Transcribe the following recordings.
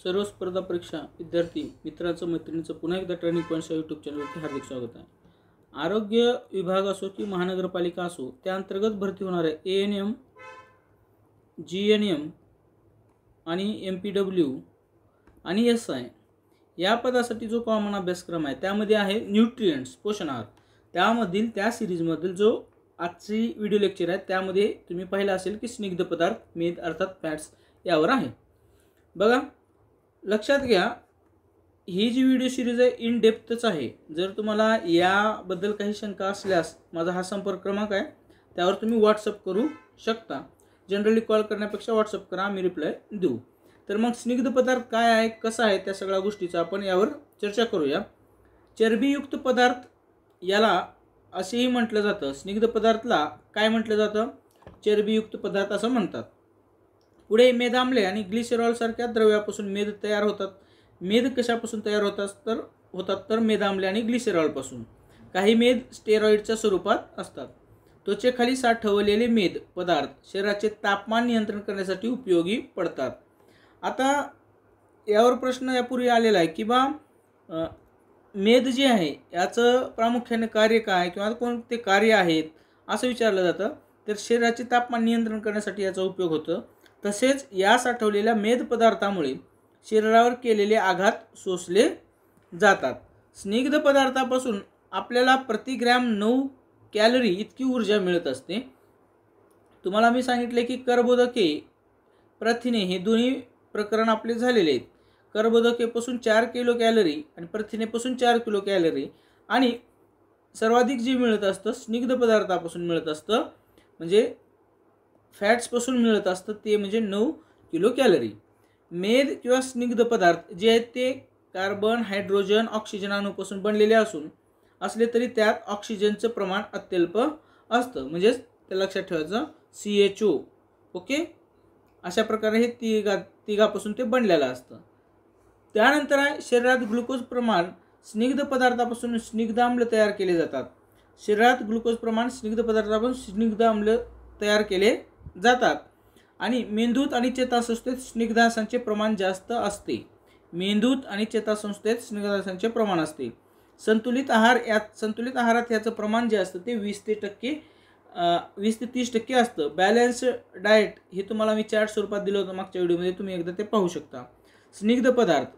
सर्व स्पर्धा परीक्षा विद्यार्थी मित्रांचं मैत्रिणींचं पुन्हा एकदा टर्निंग पॉईंट्स यूट्यूब चॅनलवरती हार्दिक स्वागत आहे। आरोग्य विभाग असो की महानगरपालिका असो त्या अंतर्गत भरती होणाऱ्या ANM, GNM आणि MPW आणि SI या पदासाठी जो कॉमन अभ्यासक्रम आहे त्यामध्ये आहे न्यूट्रिएंट्स पोषण आहार। त्यामधील त्या सिरीजमधील जो आजची व्हिडिओ लेक्चर आहे त्यामध्ये तुम्ही पाहिलं असेल की स्निग्ध पदार्थ मेद अर्थात फॅट्स यावर आहे। बघा लक्षात घ्या ही जी व्हिडिओ सिरीज आहे इन डेप्थच आहे। जर तुम्हाला याबद्दल काही शंका असल्यास माझा हा संपर्क क्रमांक आहे त्यावर तुम्ही व्हॉट्सअप करू शकता। जनरली कॉल करण्यापेक्षा व्हॉट्सअप करा, आम्ही रिप्लाय देऊ। तर मग स्निग्ध पदार्थ काय आहे कसा आहे त्या सगळ्या गोष्टीचा आपण यावर चर्चा करूया। चरबीयुक्त पदार्थ याला असेही म्हटलं जातं, स्निग्ध पदार्थाला काय म्हटलं जातं, चरबीयुक्त पदार्थ असं म्हणतात। पुढे मेद आम्ले आणि ग्लिसरॉल सारख्या द्रव्यापासून मेद तयार होतात। मेद कशापासून तयार होतात तर मेद आम्ले आणि ग्लिसरॉल पासून। काही मेद स्टेरॉइडच्या स्वरूपात असतात। त्वचेखाली साठवलेले मेद पदार्थ शरीराचे तापमान नियंत्रण करण्यासाठी उपयोगी पडतात। आता यावर प्रश्न यापूर्वी आलेला आहे की मेद जे आहे याचं प्रामुख्याने कार्य काय किंवा कोणते कार्य आहेत असं विचारलं जातं। तर शरीराचे तापमान नियंत्रण करण्यासाठी याचा उपयोग होतो। तसेच या साठवलेल्या मेद पदार्थामुळे शरीरावर केलेले आघात शोषले जातात। स्निग्ध पदार्थापासून आपल्याला प्रति ग्रॅम 9 कॅलरी इतकी ऊर्जा मिळत असते। तुम्हाला मी सांगितले की कर्बोदके प्रथिने हे दोन्ही प्रकरण आपले झालेले आहेत। कर्बोदकेपासून 4 किलो कॅलरी आणि प्रथिनेपासून 4 किलो कॅलरी आणि सर्वाधिक जे मिळत असतं स्निग्ध पदार्थापासून मिळत असतं म्हणजे फॅट्स पासून मिळत असतं ते म्हणजे 9 किलो कॅलरी। मेद किंवा स्निग्ध पदार्थ जे आहेत ते कार्बन, हायड्रोजन, ऑक्सिजन अणूपासून बनलेले असले तरी त्यात ऑक्सिजनचं प्रमाण अत्यल्प असतं, म्हणजे ते लक्षात ठेवायचं CHO। ओके, अशा प्रकारे हे तिघापासून ते बनलेलं असतं। त्यानंतर आहे शरीरात ग्लुकोज प्रमाण स्निग्ध पदार्थापासून स्निग्ध आम्ल तयार केले जातात। शरीरात ग्लुकोज प्रमाण स्निग्ध पदार्थापासून स्निग्ध आम्ल तयार केले जातात आणि मेंदूत आणि चेतासंस्थेत स्निग्धांशांचे प्रमाण जास्त असते। मेंदूत आणि चेतासंस्थेत स्निग्धांशांचे प्रमाण असते। संतुलित आहारात याचं प्रमाण जे असतं ते 20 ते 30% असतं। बॅलन्स डाएट हे तुम्हाला मी चार्ट स्वरूपात दिलं होतं मागच्या व्हिडिओमध्ये, तुम्ही एकदा ते पाहू शकता। स्निग्ध पदार्थ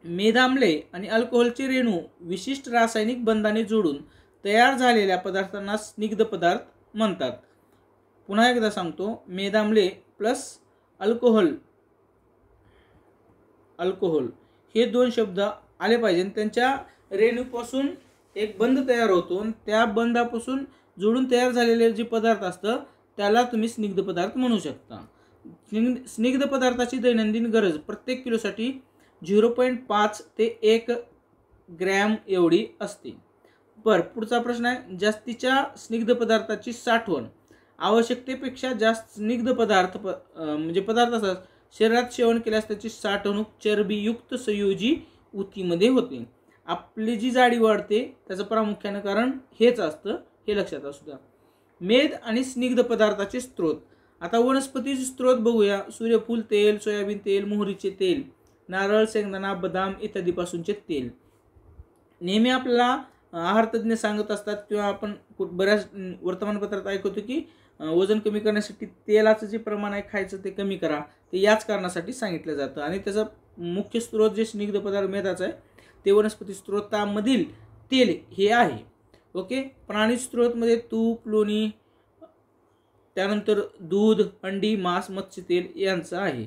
मेद आम्ले आणि अल्कोहोलचे रेणू विशिष्ट रासायनिक बंधाने जोडून तयार झालेल्या पदार्थांना स्निग्ध पदार्थ म्हणतात। पुन्हा एकदा सांगतो, मेद आम्ले प्लस अल्कोहोल हे दोन शब्द आले पाहिजे। त्यांच्या रेणूपासून एक बंध तयार होतो आणि त्या बंधापासून जोडून तयार झालेले जे पदार्थ असतं त्याला तुम्ही स्निग्ध पदार्थ म्हणू शकता। स्निग्ध पदार्थाची दैनंदिन गरज प्रत्येक किलोसाठी 0.5 ते 1 ग्रॅम एवढी असते। पुढचा प्रश्न आहे जास्तीच्या स्निग्ध पदार्थाची साठवण। आवश्यकतेपेक्षा जास्त स्निग्ध पदार्थ म्हणजे पदार्थ असतात शरीरात सेवन केल्यास त्याची साठवणूक चरबीयुक्त संयोजी ऊतीमध्ये होते। आपली जी जाडी वाढते त्याचं प्रामुख्याने कारण हेच असतं, हे लक्षात असू द्या। मेद आणि स्निग्ध पदार्थाचे स्रोत। आता वनस्पतीचे स्रोत बघूया। सूर्यफूल तेल, सोयाबीन तेल, मोहरीचे तेल, नारळ, शेंगदाणा, बदाम इत्यादीपासूनचे तेल। नेहमी आपल्याला आहार तज्ज्ञ सांगत असतात किंवा आपण बऱ्याच वर्तमानपत्रात ऐकतो की वजन कमी करण्यासाठी तेलाचं जे प्रमाण आहे खायचं ते कमी करा, ते याच कारणासाठी सांगितलं जातं। आणि त्याचा मुख्य स्रोत जे स्निग्ध पदार्थ मेदाचा आहे ते वनस्पती स्रोतामधील तेल हे आहे। ओके, प्राणी स्रोतमध्ये तूप, लोणी, त्यानंतर दूध, अंडी, मांस, मत्स्य तेल यांचं आहे।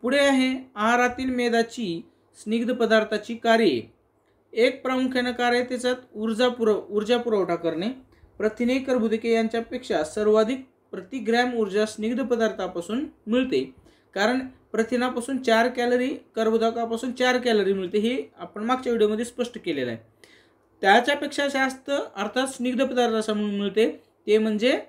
पुढे आहे आहारातील मेदाची स्निग्ध पदार्थाची कार्ये। एक प्रामुख्याने कार्य त्याच्यात ऊर्जा पुरवठा करणे। प्रथिने, कर्बोदके यांच्यापेक्षा सर्वाधिक प्रति ग्रॅम ऊर्जा स्निग्ध पदार्थापासून मिळते, कारण प्रथिनापासून 4 कॅलरी, कर्बोदकापासून 4 कॅलरी मिळते, हे आपण मागच्या व्हिडिओमध्ये स्पष्ट केलेलं आहे। त्याच्यापेक्षा जास्त अर्थात स्निग्ध पदार्थापासून मिळते ते म्हणजे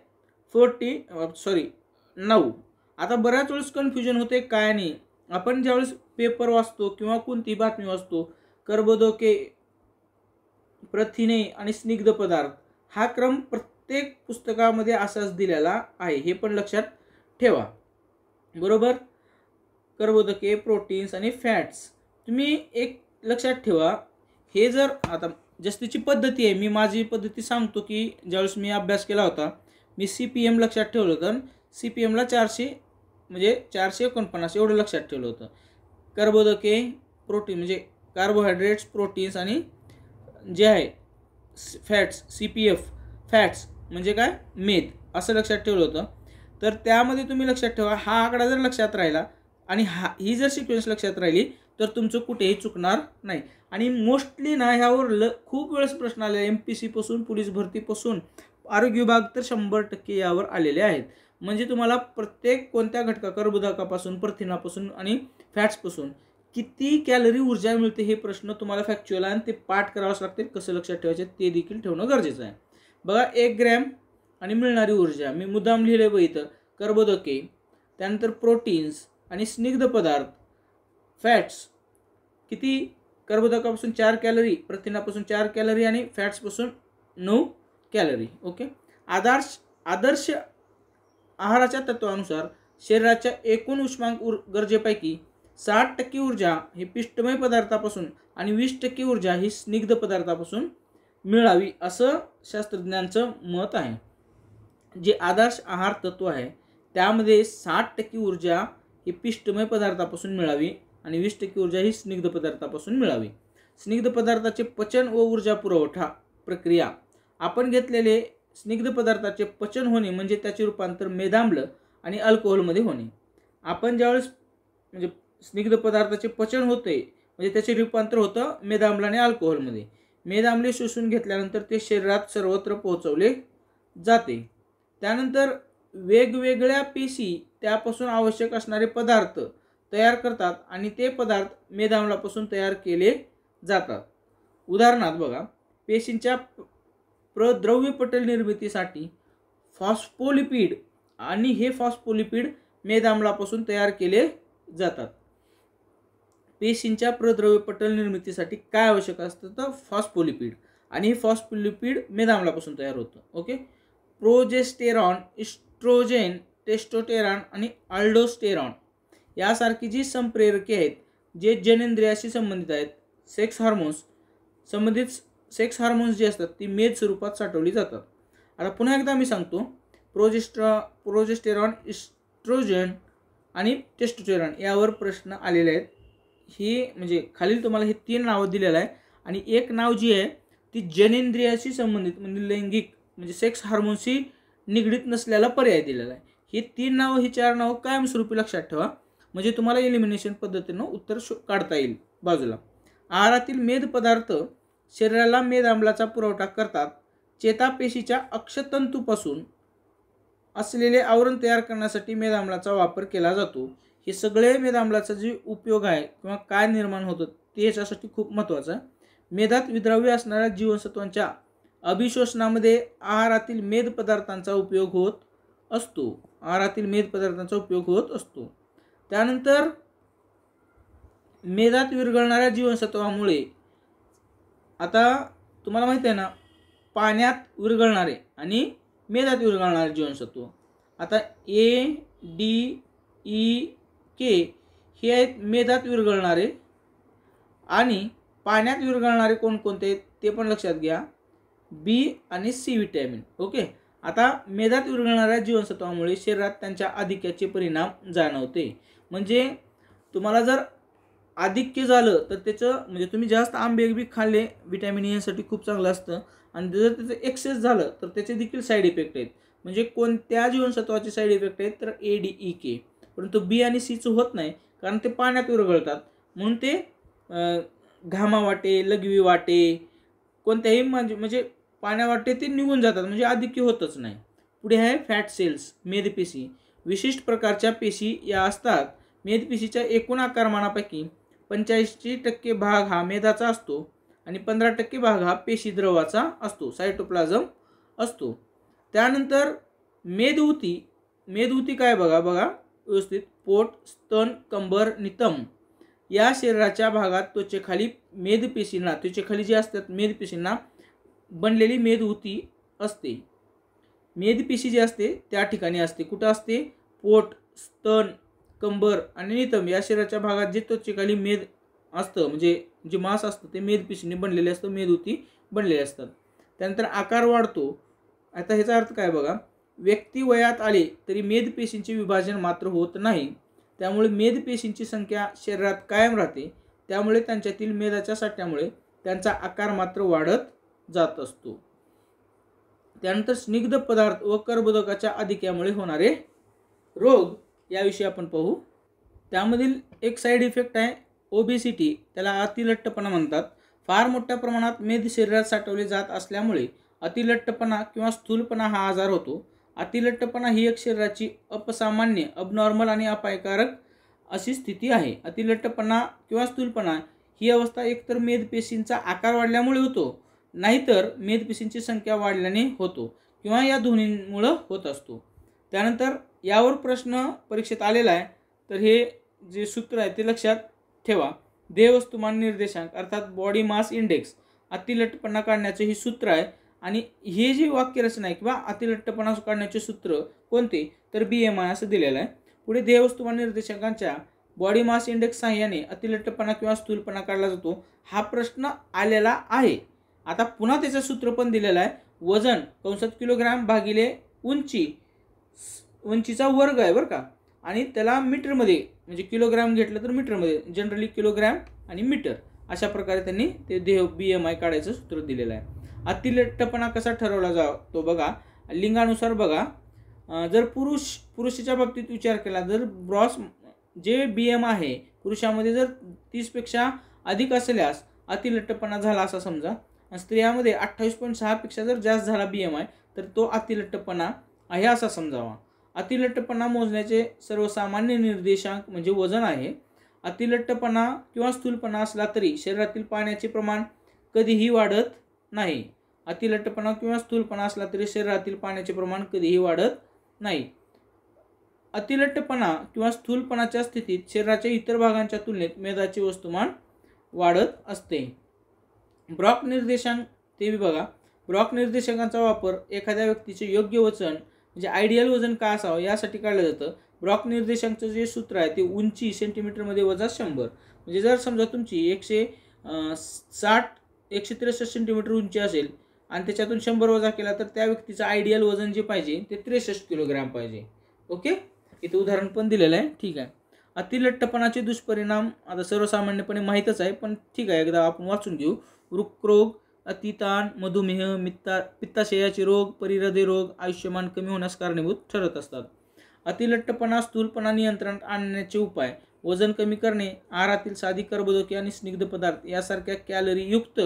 9। आता बऱ्याच वेळेस कन्फ्युजन होते काय नाही, आपण ज्यावेळेस पेपर वाचतो किंवा कोणती बातमी वाचतो कर्बोदके, प्रथिने आणि स्निग्ध पदार्थ हा क्रम प्रत्येक पुस्तकामध्ये असाच दिलेला आहे, हे पण लक्षात ठेवा। बरोबर, कर्बोदके, प्रोटीन्स आणि फॅट्स. तुम्ही एक लक्षात ठेवा, हे जर आता जास्तीची पद्धती आहे, मी माझी पद्धती सांगतो की ज्यावेळेस मी अभ्यास केला होता मी CPM लक्षात ठेवलं होतं. CPMला 400 म्हणजे 449 एवढं लक्षात ठेवलं होतं. कर्बोदके, प्रोटीन म्हणजे कार्बोहायड्रेट्स, प्रोटीन्स आणि जे आहे फॅट्स, CPF फॅट्स म्हणजे काय मेद, असं लक्षात ठेवलं होतं. तर त्यामध्ये तुम्ही लक्षात ठेवा, हा आकडा जर लक्षात राहिला आणि ही जर सिक्वेन्स लक्षात राहिली तर तुमचं कुठेही चुकणार नाही. आणि मोस्टली ना ह्यावर खूप वेळेस प्रश्न आले, MPC पासून पोलीस भरतीपासून आरोग्य विभाग तर 100% यावर आलेले आहेत. म्हणजे तुम्हाला प्रत्येक कोणत्या घटका कर्बोदकापासून, प्रथिनापासून आणि फॅट्सपासून किती कॅलरी ऊर्जा मिळते हे प्रश्न तुम्हाला फॅक्च्युअल आणि ते पाठ करावंच लागते. कसं लक्षात ठेवायचे ते देखील ठेवणं गरजेचं आहे. बघा 1 ग्रॅम आणि मिळणारी ऊर्जा मी मुद्दाम लिहिले बघ इथं. कर्बोदके, त्यानंतर प्रोटीन्स आणि स्निग्ध पदार्थ फॅट्स किती, कर्बोदकापासून 4 कॅलरी, प्रथिनापासून 4 कॅलरी आणि फॅट्सपासून 9 कॅलरी. ओके. आदर्श आहाराच्या तत्वानुसार शरीराच्या एकूण उष्मांक गरजेपैकी 60% ऊर्जा ही पिष्टमय पदार्थापासून आणि 20% ऊर्जा ही स्निग्ध पदार्थापासून मिळावी असं शास्त्रज्ञांचं मत आहे. जे आदर्श आहार तत्व आहे त्यामध्ये 60% ऊर्जा ही पिष्टमय पदार्थापासून मिळावी आणि 20% ऊर्जा ही स्निग्ध पदार्थापासून मिळावी. स्निग्ध पदार्थाचे पचन व ऊर्जा पुरवठा प्रक्रिया, आपण घेतलेले स्निग्ध पदार्थाचे पचन होणे म्हणजे त्याचे रूपांतर मेदाम्ल आणि अल्कोहोलमध्ये होणे. आपण ज्यावेळेस म्हणजे स्निग्ध पदार्थाचे पचन होते म्हणजे त्याचे रूपांतर होतं मेदाम्ल आणि अल्कोहोलमध्ये. मेदाम्ले शोषून घेतल्यानंतर ते शरीरात सर्वत्र पोहोचवले जाते. त्यानंतर वेगवेगळ्या पेशी त्यापासून आवश्यक असणारे पदार्थ तयार करतात आणि ते पदार्थ मेदाम्लापासून तयार केले जातात. उदाहरणार्थ बघा, पेशींच्या प्रद्रव्य पटल निर्मितीसाठी फॉस्फोलिपिड आणि हे फॉस्फोलिपिड मेदाम्लापासून तयार केले जातात. पेशींच्या प्रद्रव्य पटल निर्मितीसाठी काय आवश्यक असतं तर फॉस्फोलिपिड, आणि हे फॉस्फोलिपिड मेदाम्लापासून तयार होतं. ओके. प्रोजेस्टेरॉन, इस्ट्रोजेन, टेस्टोस्टेरॉन आणि अल्डोस्टेरॉन यासारखी जी संप्रेरके आहेत जे जनेंद्रियाशी संबंधित आहेत, सेक्स हार्मोन्स जे असतात ती मेद स्वरूपात साठवली जातात. आता पुन्हा एकदा मी सांगतो, प्रोजेस्टेरॉन, इस्ट्रोजन आणि टेस्टोस्टेरॉन यावर प्रश्न आलेले आहेत. ही म्हणजे खालील तुम्हाला हे 3 नावं दिलेलं आहे आणि एक नाव जी आहे ती जनेंद्रियाशी संबंधित म्हणजे लैंगिक म्हणजे सेक्स हार्मोन्सशी निगडीत नसलेला पर्याय दिलेला आहे. ही 3 नावं, ही 4 नावं कायमस्वरूपी लक्षात ठेवा म्हणजे तुम्हाला एलिमिनेशन पद्धतीनं उत्तर काढता येईल बाजूला. आहारातील मेद पदार्थ शरीराला मेद आम्लाचा पुरवठा करतात. चेतापेशीच्या अक्षतंतूपासून असलेले आवरण तयार करण्यासाठी मेद आम्लाचा वापर केला जातो. हे सगळे मेद आम्लाचा जे उपयोग आहे किंवा काय निर्माण होतं ते याच्यासाठी खूप महत्त्वाचं आहे. मेदात विद्राव्य असणाऱ्या जीवनसत्वांच्या अभिशोषणामध्ये आहारातील मेद पदार्थांचा उपयोग होत असतो. त्यानंतर मेदात विरघळणाऱ्या जीवनसत्वामुळे, आता तुम्हाला माहिती आहे ना, पाण्यात विरघळणारे आणि मेदात विरघळणारे जीवनसत्व, आता A, D, E, K हे आहेत मेदात विरघळणारे आणि पाण्यात विरघळणारे कोणकोणते ते पण लक्षात घ्या, B आणि C विटॅमिन. ओके. आता मेदात विरघळणाऱ्या जीवनसत्वामुळे शरीरात त्यांच्या आधिक्याचे परिणाम जाणवते. म्हणजे तुम्हाला जर आधिक्य झालं तर त्याचं म्हणजे तुम्ही जास्त आंबे बी खाल्ले विटॅमिन E साठी खूप चांगलं असतं, आणि जर त्याचं एक्सेस झालं तर त्याचे देखील साईड इफेक्ट आहेत. म्हणजे कोणत्या जीवनसत्वाचे साईड इफेक्ट आहेत तर A, D, E, K, परंतु B आणि Cचं होत नाही कारण ते पाण्यात विरघळतात म्हणून ते घामा वाटे, लघवी वाटे, कोणत्याही म्हणजे पाण्या वाटे ते निघून जातात म्हणजे आधिक्य होतच नाही. पुढे आहे फॅट सेल्स, मेदपेशी. विशिष्ट प्रकारच्या पेशी या असतात. मेदपेशीच्या एकूण आकारमानापैकी 85% भाग हा मेदाचा असतो आणि 15% भाग हा पेशी द्रवाचा असतो, सायटोप्लाझम असतो. त्यानंतर मेदऊती काय बघा व्यवस्थित, पोट, स्तन, कंबर, नितंब या शरीराच्या भागात त्वचेखाली जे असतात मेदपेशींना बनलेली मेदऊती असते. मेदपेशी जी असते त्या ठिकाणी असते. कुठं असते? पोट, स्तन, कंबर आणि नितंब या शरीराच्या भागात जे त्वचेखाली मेद असतं, म्हणजे जे मांस असतं ते मेदपेशींनी बनलेले असतं, मेदऊती बनलेले असतात. त्यानंतर आकार वाढतो. आता ह्याचा अर्थ काय बघा, व्यक्ती वयात आले तरी मेदपेशींचे विभाजन मात्र होत नाही, त्यामुळे मेदपेशींची संख्या शरीरात कायम राहते, त्यामुळे त्यांच्यातील मेदाच्या साठ्यामुळे त्यांचा आकार मात्र वाढत जात असतो. त्यानंतर स्निग्ध पदार्थ व कर्बोदकाच्या अधिक्यामुळे होणारे रोग याविषयी आपण पाहू. त्यामधील एक साईड इफेक्ट आहे ओबेसिटी, त्याला अतिलठ्ठपणा म्हणतात. फार मोठ्या प्रमाणात मेद शरीरात साठवले जात असल्यामुळे अतिलठ्ठपणा किंवा स्थूलपणा हा आजार होतो. अतिलठ्ठपणा ही एक शरीराची अपसामान्य, अबनॉर्मल आणि अपायकारक अशी स्थिती आहे. अतिलठ्ठपणा किंवा स्थूलपणा ही अवस्था एकतर मेदपेशींचा आकार वाढल्यामुळे होतो, नाहीतर मेदपेशींची संख्या वाढल्याने होतो, किंवा या दोन्हींमुळे होत असतो. त्यानंतर यावर प्रश्न परीक्षेत आलेला आहे, तर हे जे सूत्र आहे ते लक्षात ठेवा. देहवस्तुमान निर्देशांक अर्थात बॉडी मास इंडेक्स अतिलठ्ठपणा काढण्याचे हे सूत्र आहे. आणि हे जे वाक्यरचना आहे किंवा अतिलठ्ठपणा काढण्याचे सूत्र कोणते, तर BMI असं दिलेलं आहे. पुढे देहवस्तुमान निर्देशांकांच्या बॉडी मास इंडेक्स सहाय्याने अतिलठ्ठपणा किंवा स्थूलपणा काढला जातो, हा प्रश्न आलेला आहे. आता पुन्हा त्याचं सूत्र पण दिलेलं आहे. वजन कंसात किलोग्रॅम भागिले उंचीचा वर्ग आहे बरं का, आणि त्याला मीटरमध्ये म्हणजे किलोग्रॅम घेतलं तर मीटरमध्ये, जनरली किलोग्रॅम आणि मीटर अशा प्रकारे त्यांनी ते BMI काढायचं सूत्र दिलेलं आहे. अतिलठ्ठपणा कसा ठरवला जातो बघा, लिंगानुसार बघा. जर पुरुषाच्या बाबतीत विचार केला, जर ब्रॉस जे BMI आहे पुरुषामध्ये जर 30पेक्षा अधिक असल्यास अतिलठ्ठपणा झाला असं समजा. स्त्रियामध्ये 28.6 पेक्षा जर जास्त झाला BMI तर तो अतिलठ्ठपणा आहे असा समजावा. अतिलठ्ठपणा मोजण्याचे सर्वसामान्य निर्देशांक म्हणजे वजन आहे. अतिलठ्ठपणा किंवा स्थूलपणा असला तरी शरीरातील पाण्याचे प्रमाण कधीही वाढत नाही. अतिलठ्ठपणा किंवा स्थूलपणा असला तरी शरीरातील पाण्याचे प्रमाण कधीही वाढत नाही. अतिलठ्ठपणा किंवा स्थूलपणाच्या स्थितीत शरीराच्या इतर भागांच्या तुलनेत मेदाचे वस्तुमान वाढत असते. ब्रॉक निर्देशांक ते बघा. ब्रॉक निर्देशांकांचा वापर एखाद्या व्यक्तीचे योग्य वजन म्हणजे आयडियल वजन काय असावं यासाठी काढलं जातं. ब्रॉक निर्देशांकाचं जे सूत्र आहे ते उंची सेंटीमीटरमध्ये वजा 100. म्हणजे जर समजा तुमची 163 सेंटीमीटर उंची असेल आणि त्याच्यातून 100 वजा केला तर त्या व्यक्तीचं आयडियल वजन जे पाहिजे ते 63 किलोग्रॅम पाहिजे. ओके, इथे उदाहरण पण दिलेलं आहे. ठीक आहे. अतिलठ्ठपणाचे दुष्परिणाम आता सर्वसामान्यपणे माहीतच आहे, पण ठीक आहे एकदा आपण वाचून घेऊ. वृकरोग, अतिताण, मधुमेह, पित्ताशयाचे रोग, परिहृदय रोग आयुष्यमान कमी होण्यास कारणीभूत ठरत असतात. अतिलठ्ठपणा स्थूलपणा नियंत्रणात आणण्याचे उपाय: वजन कमी करणे, आहारातील साधी कर्बोदके आणि स्निग्ध पदार्थ यासारख्या कॅलरीयुक्त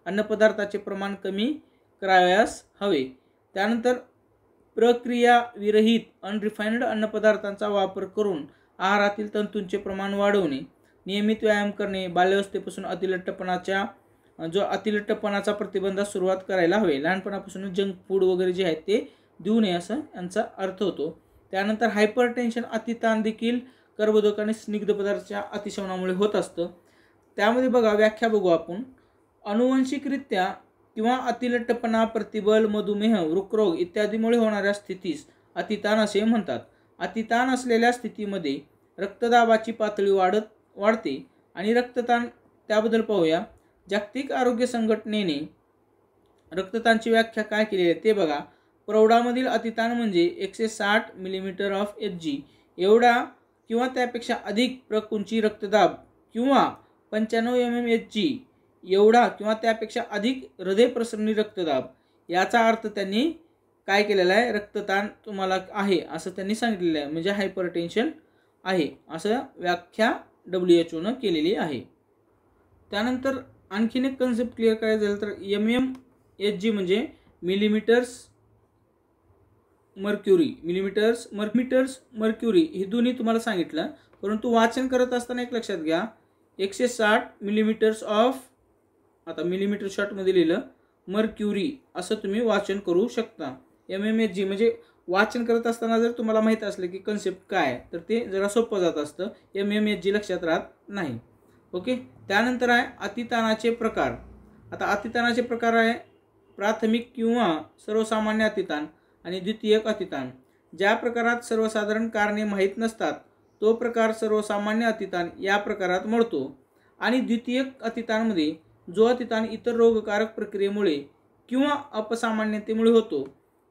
अन्नपदार्थाचे प्रमाण कमी करावयास हवे. त्यानंतर प्रक्रिया विरहित अनरिफाइंड अन्नपदार्थांचा वापर करून आहारातील तंतूंचे प्रमाण वाढवणे, नियमित व्यायाम करणे, बाल्यावस्थेपासून अतिलठ्ठपणाचा प्रतिबंधास सुरुवात करायला हवे. लहानपणापासून जंक फूड वगैरे जे आहेत ते देऊ नये असं यांचा अर्थ होतो. त्यानंतर हायपरटेन्शन, अतिताण देखील कर्बोदक आणि स्निग्ध पदार्थाच्या अतिसेवनामुळे होत असतं. त्यामध्ये बघा व्याख्या बघू आपण. अनुवंशिकरित्या किंवा अतिलठ्ठपणा, प्रतिबल, मधुमेह, वृकरोग इत्यादीमुळे होणाऱ्या स्थितीस अतिताण असे म्हणतात. अतिताण असलेल्या स्थितीमध्ये रक्तदाबाची पातळी वाढते आणि रक्तताण त्याबद्दल पाहूया. जागतिक आरोग्य संघटनेने रक्तताणची व्याख्या काय केली आहे ते बघा. प्रौढामधील अतिताण म्हणजे 160 मिलीमीटर ऑफ Hg एवढा किंवा त्यापेक्षा अधिक प्रकुंची रक्तदाब किंवा 95 mmHg एवढा किंवा त्यापेक्षा अधिक हृदय प्रसरणी रक्तदाब. याचा अर्थ त्यांनी काय केलेला आहे, रक्तताण तुम्हाला आहे असं त्यांनी सांगितलेलं आहे, म्हणजे हायपरटेन्शन आहे असं व्याख्या WHO केलेली आहे. त्यानंतर आणखीन एक कन्सेप्ट क्लिअर करायचं झालं तर mmHg म्हणजे मिलीमीटर्स मर्क्युरी हे दोन्ही तुम्हाला सांगितलं, परंतु वाचन करत असताना एक लक्षात घ्या 160 मिलीमीटर्स ऑफ, आता मिलीमीटर शॉर्टमध्ये लिहिलं मर्क्युरी असं तुम्ही वाचन करू शकता. mmHg म्हणजे वाचन करत असताना जर तुम्हाला माहीत असलं की कन्सेप्ट काय तर ते जरा सोपं जात असतं, mmHg लक्षात राहत नाही. ओके. त्यानंतर आहे अतिताणाचे प्रकार. आता अतिताणाचे प्रकार आहे प्राथमिक किंवा सर्वसामान्य अतिताण आणि द्वितीयक अतिताण. ज्या प्रकारात सर्वसाधारण कारणे माहीत नसतात तो प्रकार सर्वसामान्य अतिताण या प्रकारात मोडतो आणि द्वितीयक अतिताणामध्ये जो अतिताण इतर रोगकारक प्रक्रियेमुळे किंवा अपसामान्यतेमुळे होतो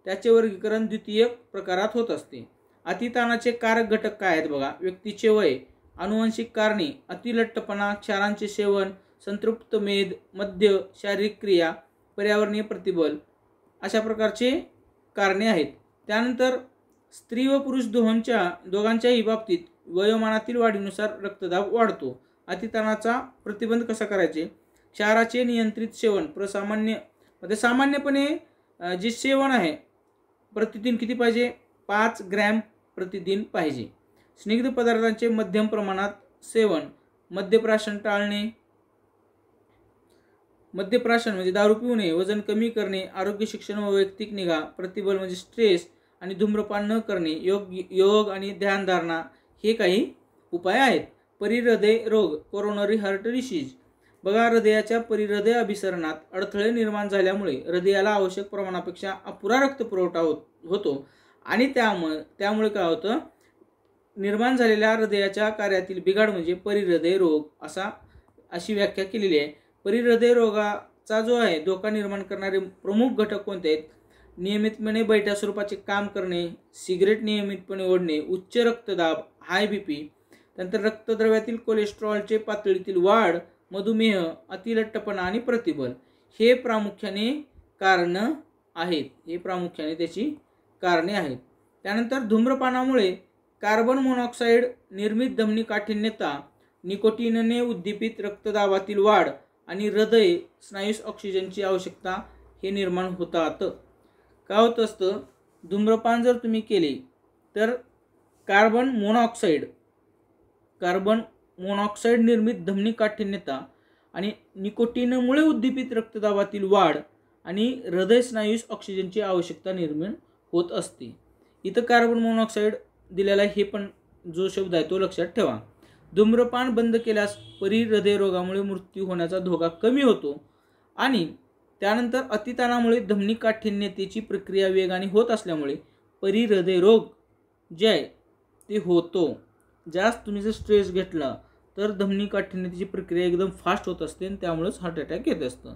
त्याचे वर्गीकरण द्वितीयक प्रकारात होत असते। अतिताणाचे कारक घटक काय आहेत बघा, व्यक्तीचे वय, आनुवंशिक कारणे, अतिलठ्ठपणा, क्षारांचे सेवन, संतृप्त मेद, मद्य, शारीरिक क्रिया, पर्यावरणीय प्रतिबल अशा प्रकारचे कारणे आहेत। त्यानंतर स्त्री व पुरुष दोघांच्याही बाबतीत वयोमानातील वाढीनुसार रक्तदाब वाढतो। अतिताणाचा प्रतिबंध कसा करायचे, क्षाराचे नियंत्रित सेवन सामान्यपणे जे सेवन आहे प्रतिदिन किती पाहिजे, 5 ग्रॅम प्रतिदिन पाहिजे। स्निग्ध पदार्थांचे मध्यम प्रमाणात सेवन, मद्यप्राशन टाळणे, मद्यप्राशन म्हणजे दारू पिऊ नये, वजन कमी करणे, आरोग्य शिक्षण व वैयक्तिक निगा, प्रतिबल म्हणजे स्ट्रेस आणि धूम्रपान न करणे, योग आणि ध्यानधारणा हे काही उपाय आहेत। परिहृदय रोग, कोरोनरी हार्ट डिसीज बघा, हृदयाच्या परिहृदय अभिसरणात अडथळे निर्माण झाल्यामुळे हृदयाला आवश्यक प्रमाणापेक्षा अपुरा रक्तपुरवठा होतो आणि त्यामुळे काय होतं, निर्माण झालेल्या हृदयाच्या कार्यातील बिघाड म्हणजे परिहृदय रोग अशी व्याख्या केलेली आहे। परिहृदय रोगाचा जो आहे धोका निर्माण करणारे प्रमुख घटक कोणते आहेत, नियमितपणे बैठ्या स्वरूपाचे काम करणे, सिगरेट नियमितपणे ओढणे, उच्च रक्तदाब, हाय बीपी, त्यानंतर रक्तद्रव्यातील कोलेस्ट्रॉलचे पातळीतील वाढ, मधुमेह, अतिलठ्ठपणा आणि प्रतिबल हे प्रामुख्याने कारण आहेत, त्याची कारणे आहेत। त्यानंतर धूम्रपानामुळे कार्बन मोनॉक्साईड निर्मित धमनी काठिन्यता, निकोटीनने उद्दीपित रक्तदाबातील वाढ आणि हृदय स्नायूस ऑक्सिजनची आवश्यकता हे निर्माण होतात। काय होत असतं, धूम्रपान जर तुम्ही केले तर कार्बन मोनॉक्साईड निर्मित धमनी काठिन्यता आणि निकोटीनमुळे उद्दीपित रक्तदाबातील वाढ आणि हृदय स्नायूस ऑक्सिजनची आवश्यकता निर्माण होत असते। इथं कार्बन मोनॉक्साईड दिलेला हे पण जो शब्द आहे तो लक्षात ठेवा। धूम्रपान बंद केल्यास परिहृदय रोगामुळे मृत्यू होण्याचा धोका कमी होतो आणि त्यानंतर अतिताणामुळे धमनी काठिन्यतेची प्रक्रिया वेगाने होत असल्यामुळे परिहृदय रोग जे आहे ते होतो। जास्त तुम्ही जर स्ट्रेस घेतला तर धमनी काठिन्यतेची प्रक्रिया एकदम फास्ट होत असते आणि त्यामुळेच हार्ट अटॅक येत असतं।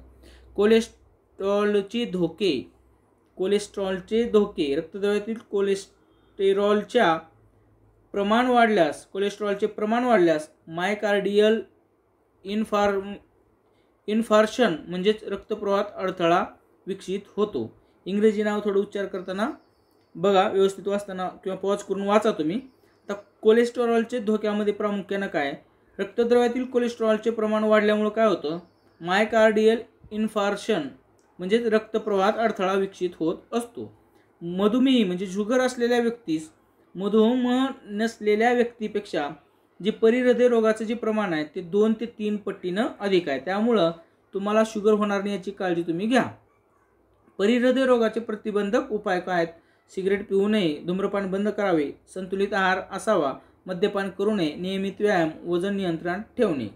कोलेस्ट्रॉलचे धोके, रक्तद्रव्यातील कोलेस्टेरॉलचे प्रमाण वाढल्यास मायोकार्डियल इन्फार्क्शन म्हणजेच रक्तप्रवाहात अडथळा विकसित होतो। इंग्रजी नाव थोडं उच्चार करताना बघा, व्यवस्थित वाचताना किंवा पॉज करून वाचा तुम्ही। आता कोलेस्टेरॉलचे धोक्यामध्ये प्रामुख्याने काय, रक्तद्रव्यातील कोलेस्ट्रॉलचे प्रमाण वाढल्यामुळे काय होतं, मायोकार्डियल इन्फार्क्शन म्हणजेच रक्तप्रवाहात अडथळा विकसित होत असतो। मधुमेही म्हणजे शुगर असलेल्या व्यक्तीस मधुमेह नसलेल्या व्यक्तीपेक्षा जे परिहृदय रोगाचं जे प्रमाण आहे ते 2 ते 3 पटीनं अधिक आहे, त्यामुळं तुम्हाला शुगर होणार नाही याची काळजी तुम्ही घ्या। परिहृदय रोगाचे प्रतिबंधक उपाय काय आहेत, सिगरेट पिऊ नये, धूम्रपान बंद करावे, संतुलित आहार असावा, मद्यपान करू नये, नियमित व्यायाम, वजन नियंत्रणात ठेवणे।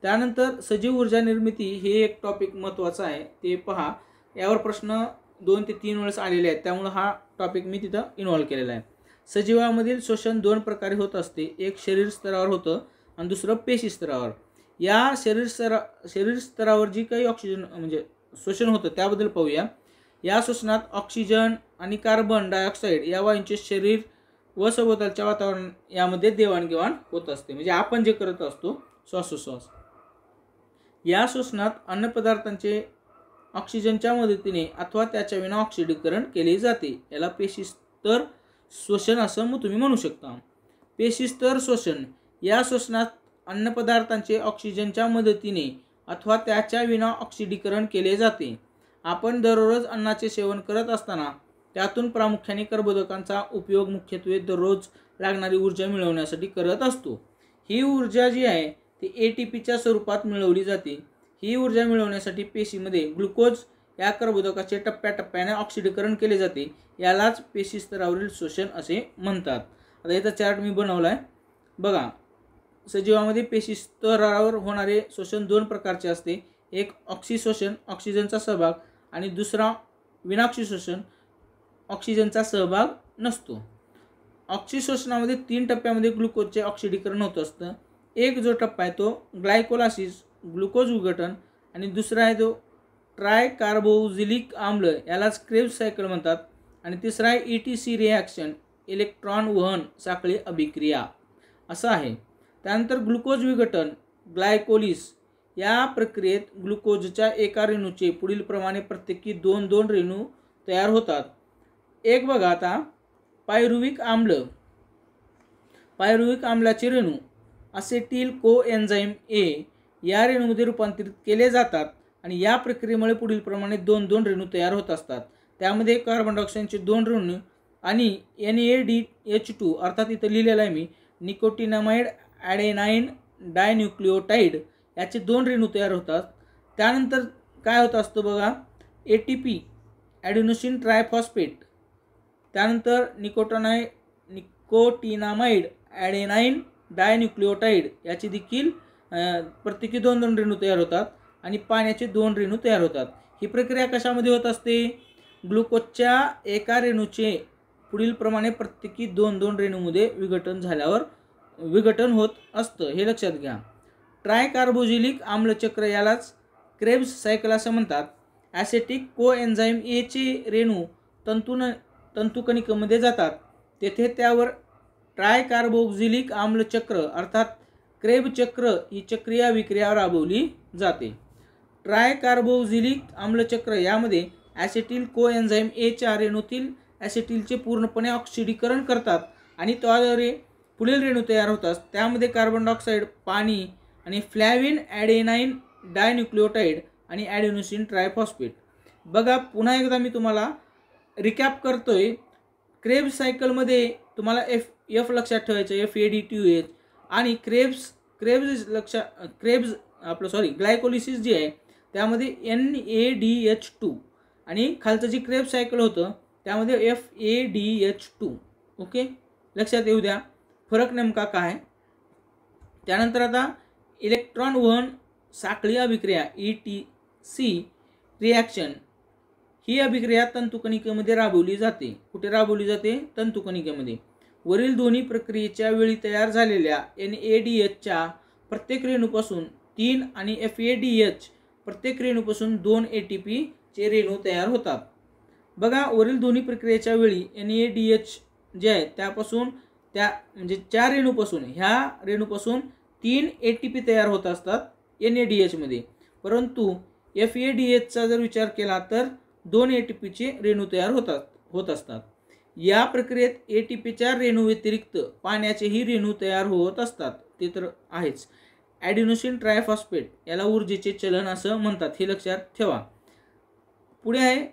त्यानंतर सजीव ऊर्जा निर्मिती हे एक टॉपिक महत्त्वाचं आहे, ते पहा। यावर प्रश्न 2 ते 3 वेळेस आलेले आहेत, त्यामुळे हा टॉपिक मी तिथं इन्व्हॉल्व केलेला आहे। सजीवांमधील शोषण 2 प्रकारे होत असते, एक शरीर स्तरावर होतं आणि दुसरं पेशी स्तरावर। या शरीर स्तरावर जी काही ऑक्सिजन म्हणजे शोषण होतं त्याबद्दल पाहूया। या शोषणात ऑक्सिजन आणि कार्बन डायऑक्साईड या वायूंचे शरीर व सभोवतालच्या वातावरण यामध्ये देवाणघेवाण होत असते, म्हणजे आपण जे करत असतो श्वासोश्वास। या शोषणात अन्नपदार्थांचे ऑक्सिजनच्या मदतीने अथवा त्याच्या विना ऑक्सिडीकरण केले जाते, याला पेशी स्तर शोषण असं मग तुम्ही म्हणू शकता। पेशी स्तर शोषण, या शोषणात अन्नपदार्थांचे ऑक्सिजनच्या मदतीने अथवा त्याच्या विना ऑक्सिडीकरण केले जाते। आपण दररोज अन्नाचे सेवन करत असताना त्यातून प्रामुख्याने कर्बोदकांचा उपयोग मुख्यत्वे दररोज लागणारी ऊर्जा मिळवण्यासाठी करत असतो। ही ऊर्जा जी आहे ती ATPच्या स्वरूपात मिळवली जाते। ही ऊर्जा मिळवण्यासाठी पेशीमध्ये ग्लुकोज या कर्बोदकाचे टप्प्याटप्प्याने ऑक्सिडीकरण केले जाते, यालाच पेशी स्तरावरील शोषण असे म्हणतात। आता याचा चार्ट मी बनवला आहे बघा। सजीवामध्ये पेशी स्तरावर होणारे शोषण 2 प्रकारचे असते, एक ऑक्सिशोषण ऑक्सिजनचा सहभाग आणि दुसरा विनाऑक्सिशोषण ऑक्सिजनचा सहभाग नसतो। ऑक्सिशोषणामध्ये 3 टप्प्यामध्ये ग्लुकोजचे ऑक्सिडीकरण होत असतं. एक जो टप्पा आहे तो ग्लायकोलासिस, ग्लुकोज विघटन, आणि दुसरा आहे तो ट्रायकार्बोक्झिलिक आम्ल, यालाच क्रेब्स सायकल म्हणतात, आणि तिसरा आहे ETC रिॲक्शन, इलेक्ट्रॉन वहन साखळी अभिक्रिया असं आहे. त्यानंतर ग्लुकोज विघटन, ग्लायकोलिस, या प्रक्रियेत ग्लुकोजच्या एका रेणूचे पुढील प्रमाणे प्रत्येकी 2 रेणू तयार होतात. एक बघा आता, पायरुविक आम्लाचे रेणू असेटिल कोएन्झाइम ए या रेणूमध्ये रूपांतरित केले जातात आणि या प्रक्रियेमुळे पुढील प्रमाणे 2 रेणू तयार होत असतात. त्यामध्ये कार्बन डायऑक्साईडचे 2 रेणू आणि NADH2 अर्थात इथं लिहिलेलं आहे मी, निकोटिनामाइड ॲडेनाइन डायन्यूक्लियोटाइड याचे 2 रेणू तयार होतात. त्यानंतर काय होत असतं बघा, ATP ॲडेनोसिन ट्रायफॉस्फेट, त्यानंतर निकोटिनामाइड ॲडेनाइन डायन्यूक्लियोटाइड याचे देखील प्रत्येकी 2 रेणू तयार होतात आणि पाण्याचे 2 रेणू तयार होतात. ही प्रक्रिया कशामध्ये होत असते? ग्लुकोजच्या एका रेणूचे पुढील प्रमाणे प्रत्येकी 2 रेणूमध्ये विघटन होत असतं, हे लक्षात घ्या. ट्रायकार्बोक्झिलिक आम्लचक्र, यालाच क्रेब्स सायकल असं म्हणतात. ॲसेटिक कोएन्झाइम ए चे रेणू तंतुकणिकेमध्ये जातात. तेथे त्यावर ट्रायकार्बोक्झिलिक आम्लचक्र अर्थात क्रेब चक्र ही चक्रीय अभिक्रिया राबवली जाते. ट्रायकार्बोक्झिलिक आम्लचक्र यामध्ये ॲसेटिल कोएन्झाइम ए च्या रेणूतील ॲसेटिलचे पूर्णपणे ऑक्सिडीकरण करतात आणि त्याद्वारे पुढील रेणू तयार होतात. त्यामध्ये कार्बन डायऑक्साईड, पाणी आणि फ्लॅविन ॲडेनाइन डायन्यूक्लियोटाइड आणि ॲडेनोसिन ट्रायफॉस्फेट. बघा, पुन्हा एकदा मी तुम्हाला रिकॅप करतोय. क्रेब्स सायकलमध्ये तुम्हाला F लक्षात ठेवायचं, FADTOH, आणि ग्लायकोलिसिस जे आहे त्यामध्ये NADH2, आणि खालचं जे क्रेब्स सायकल होतं त्यामध्ये FADH2. ओके, लक्षात येऊ द्या फरक नेमका काय. त्यानंतर आता इलेक्ट्रॉन वहन साखळी अभिक्रिया ETC रिॲक्शन, ही अभिक्रिया तंतुकणिकेमध्ये राबवली जाते. कुठे राबवली जाते? तंतुकणिकेमध्ये. वरील दोन्ही प्रक्रियेच्या वेळी तयार झालेल्या NADH च्या प्रत्येक रेणूपासून 3 आणि FADH प्रत्येक रेणूपासून 2 ATP चे रेणू तयार होतात. बघा, वरील दोन्ही प्रक्रियेच्या वेळी NADH जे आहे त्यापासून म्हणजे 4 रेणूपासून, ह्या रेणूपासून 3 ATP तयार होत असतात NADH मध्ये, परंतु FADH चा जर विचार केला तर 2 ATP चे रेणू तयार होत असतात. या प्रक्रियेत ATPच्या रेणू व्यतिरिक्त पाण्याचेही रेणू तयार होत असतात, ते तर आहेच. ॲडेनोसिन ट्रायफॉस्फेट याला ऊर्जेचे चलन असं म्हणतात, हे लक्षात ठेवा. पुढे आहे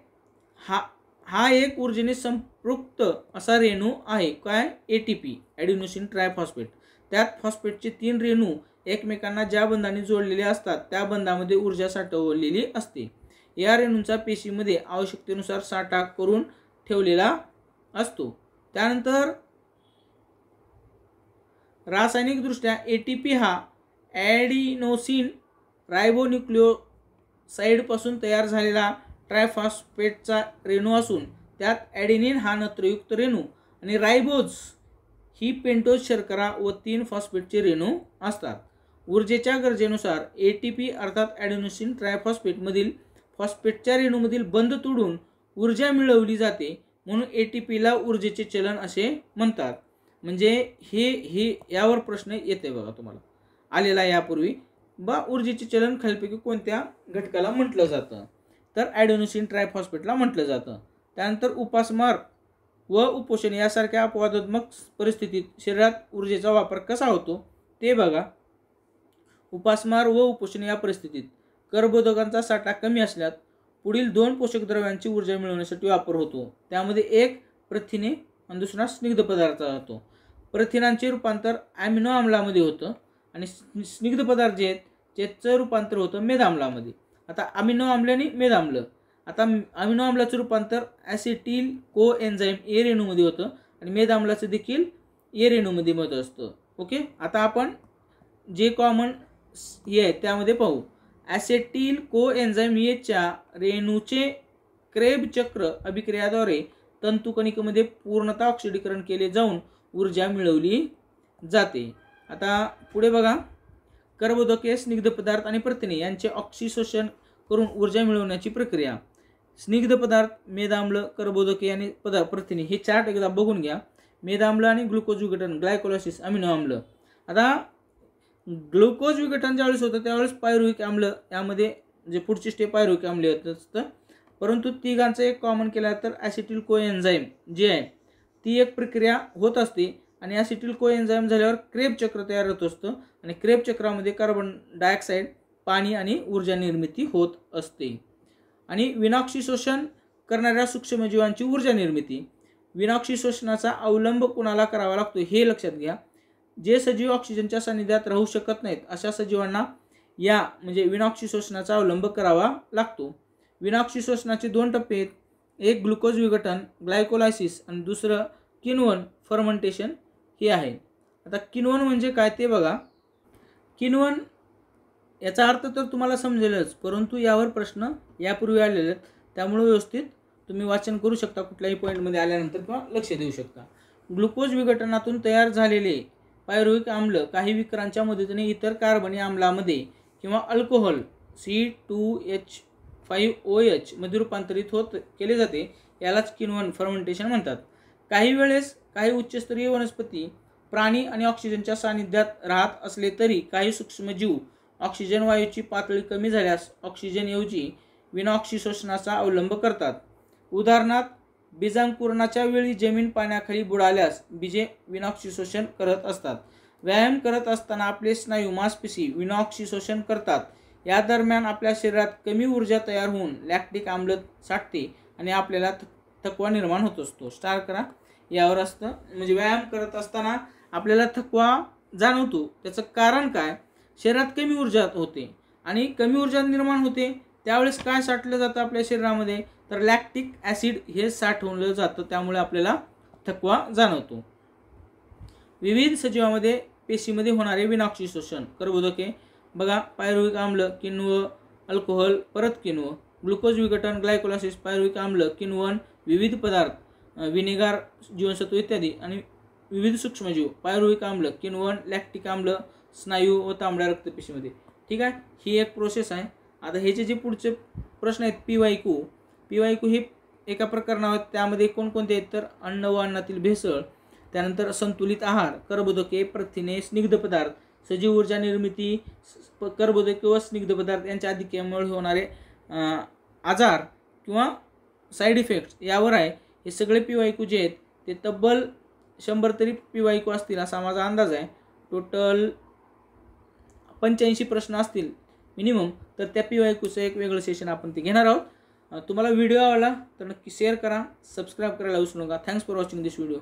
हा एक ऊर्जेने संपृक्त असा रेणू आहे. काय? ATP adenosine triphosphate. त्यात फॉस्फेटचे 3 रेणू एकमेकांना ज्या बंधाने जोडलेले असतात त्या बंधामध्ये ऊर्जा साठवलेली असते. या रेणूंचा पेशीमध्ये आवश्यकतेनुसार साठा करून ठेवलेला असतो. त्यानंतर रासायनिकदृष्ट्या ATP हा ॲडिनोसिन रायबोन्यूक्लियोसाइड पासून तयार झालेला ट्रायफॉस्फेटचा रेणू असून त्यात ॲडेनिन हा नत्रयुक्त रेणू आणि रायबोज ही पेंटोज शर्करा व 3 फॉस्फेटचे रेणू असतात. ऊर्जेच्या गरजेनुसार ATP अर्थात ॲडेनोसिन ट्रायफॉस्फेट मधील फॉस्फेटच्या रेणूमधील बंध तोडून ऊर्जा मिळवली जाते, म्हणून ATPला ऊर्जेचे चलन असे म्हणतात. म्हणजे हे यावर प्रश्न येते बघा, तुम्हाला आलेला यापूर्वी. ऊर्जेचे चलन खालीलपैकी कोणत्या घटकाला म्हटलं जातं? तर ॲडेनोसिन ट्रायफॉस्फेटला म्हटलं जातं. त्यानंतर उपासमार व उपोषण यासारख्या अपवादात्मक परिस्थितीत शरीरात ऊर्जेचा वापर कसा होतो ते बघा. उपासमार व उपोषण या परिस्थितीत कर्बोदकांचा साठा कमी असल्यास पुढील 2 पोषक द्रव्यांची ऊर्जा मिळवण्यासाठी वापर होतो. त्यामध्ये एक प्रथिने आणि दुसरा स्निग्ध पदार्थ जातो. प्रथिनांचे रूपांतर अमिनो आम्लामध्ये होतं आणि स्निग्ध पदार्थ जे आहेत त्याचं रूपांतर होतं मेद आम्लामध्ये. आता अमिनो आम्ल आणि मेद आम्ल, आता अमिनो आम्लाचं रूपांतर ॲसिटिल कोएन्झाइम ए रेणूमध्ये होतं आणि मेद आम्लाचं देखील ए रेणूमध्ये होत असतं. ओके, आता आपण जे कॉमन हे आहे त्यामध्ये पाहू. ॲसेटिल कोएन्झाइम ए च्या रेणूचे क्रेब चक्र अभिक्रियाद्वारे तंतुकणिकेमध्ये पूर्णतः ऑक्सिडीकरण केले जाऊन ऊर्जा मिळवली जाते. आता पुढे बघा, कर्बोदके, स्निग्ध पदार्थ आणि प्रथिने यांचे ऑक्सिशोषण करून ऊर्जा मिळवण्याची प्रक्रिया. स्निग्ध पदार्थ, मेदाम्ल, कर्बोदके आणि प्रथिने हे चार्ट एकदा बघून घ्या. मेदाम्ल आणि ग्लुकोज विघटन, ग्लायकोलायसिस, अमिनो आम्ल. आता ग्लुकोज विघटन ज्यावेळेस होतं त्यावेळेस पायरुव्हिक आम्ल, यामध्ये जे पुढची स्टेप पायरुव्हिक आम्ल येत असतं. परंतु तिघांचं एक कॉमन केलं तर ॲसिटिल कोएन्झाईम जी आहे ती एक प्रक्रिया होत असते आणि ॲसिटिल कोएन्झाईम झाल्यावर क्रेब चक्र तयार होत असतं आणि क्रेब चक्रामध्ये कार्बन डायऑक्साईड, पाणी आणि ऊर्जा निर्मिती होत असते. आणि विनाऑक्सिशोषण करणाऱ्या सूक्ष्मजीवांची ऊर्जा निर्मिती. विनाऑक्सिशोषणाचा अवलंब कोणाला करावा लागतो हे लक्षात घ्या. जे सजीव ऑक्सिजनच्या सानिध्यात राहू शकत नाहीत अशा सजीवांना या म्हणजे विनाऑक्सिशोषणाचा अवलंब करावा लागतो. विनाऑक्सिशोषणाचे 2 टप्पे आहेत. एक ग्लुकोज विघटन, ग्लायकोलायसिस, आणि दुसरं किण्वन, फर्मेंटेशन हे आहे. आता किण्वन म्हणजे काय ते बघा. किण्वन याचा अर्थ तर तुम्हाला समजेलच, परंतु यावर प्रश्न यापूर्वी आलेले आहेत, त्यामुळे व्यवस्थित तुम्ही वाचन करू शकता कुठल्याही पॉईंटमध्ये आल्यानंतर किंवा लक्ष देऊ शकता. ग्लुकोज विघटनातून तयार झालेले पायरुव्हिक आम्ल काही विकरांच्या मदतीने इतर कार्बनी आम्लामध्ये किंवा अल्कोहोल C2H5OH मध्ये रूपांतरित केले जाते. यालाच किण्वन, फर्मेंटेशन म्हणतात. काही वेळेस काही उच्चस्तरीय वनस्पती, प्राणी आणि ऑक्सिजनच्या सानिध्यात राहत असले तरी काही सूक्ष्मजीव ऑक्सिजन वायूची पातळी कमी झाल्यास ऑक्सिजनऐवजी विनाऑक्सिशोषणाचा अवलंब करतात. उदाहरणार्थ, बीजांकुरणाच्या वेळी जमीन पाण्याखाली बुडाल्यास बीजे विनाऑक्सिशोषण करत असतात. व्यायाम करत असताना आपले स्नायू, मांसपेशी विनाऑक्सिशोषण करतात. या दरम्यान आपल्या शरीरात कमी ऊर्जा तयार होऊन लॅक्टिक आम्ल साठते आणि आपल्याला थकवा निर्माण होत असतो. स्टार करा यावर असतं. म्हणजे व्यायाम करत असताना आपल्याला थकवा जाणवतो, त्याचं कारण काय? शरीरात कमी ऊर्जा होते आणि कमी ऊर्जा निर्माण होते त्यावेळेस काय साठलं जातं आपल्या शरीरामध्ये, तर लॅक्टिक ॲसिड हे साठवलं जातं, त्यामुळे आपल्याला थकवा जाणवतो. विविध सजीवांमध्ये पेशीमध्ये होणारे विनाऑक्सिशोषण. कर्बोदके बघा, पायरुव्हिक आम्ल, किण्व, अल्कोहोल, परत किण्व, ग्लुकोज विघटन, ग्लायकोलायसिस, पायरुव्हिक आम्ल, किण्वन, विविध पदार्थ, विनेगार, जीवनसत्व इत्यादी, आणि विविध सूक्ष्मजीव, पायरुव्हिक आम्ल, किण्वन, लॅक्टिक आम्ल, स्नायू व तांबड्या रक्तपेशीमध्ये. ठीक आहे, ही एक प्रोसेस आहे. आता ह्याचे जे पुढचे प्रश्न आहेत, PYQ हे एका प्रकरणावर, त्यामध्ये कोणकोणते आहेत तर अन्न व अन्नातील भेसळ, त्यानंतर संतुलित आहार, कर्बोदके, प्रथिने, स्निग्ध पदार्थ, सजीव ऊर्जा निर्मिती, कर्बोदके व स्निग्ध पदार्थ यांच्या अधिक्यामुळे होणारे आजार किंवा साईड इफेक्ट्स यावर आहे. हे सगळे PYQ जे आहेत ते तब्बल 100 तरी PYQ असतील असा माझा अंदाज आहे. टोटल 85 प्रश्न असतील मिनिमम. तर त्या PYQचं एक वेगळं सेशन आपण ते घेणार आहोत. तुम्हाला व्हिडिओ आवडला तर नक्की शेअर करा, सबस्क्राईब करायला विसरू नका. Thanks for watching this video.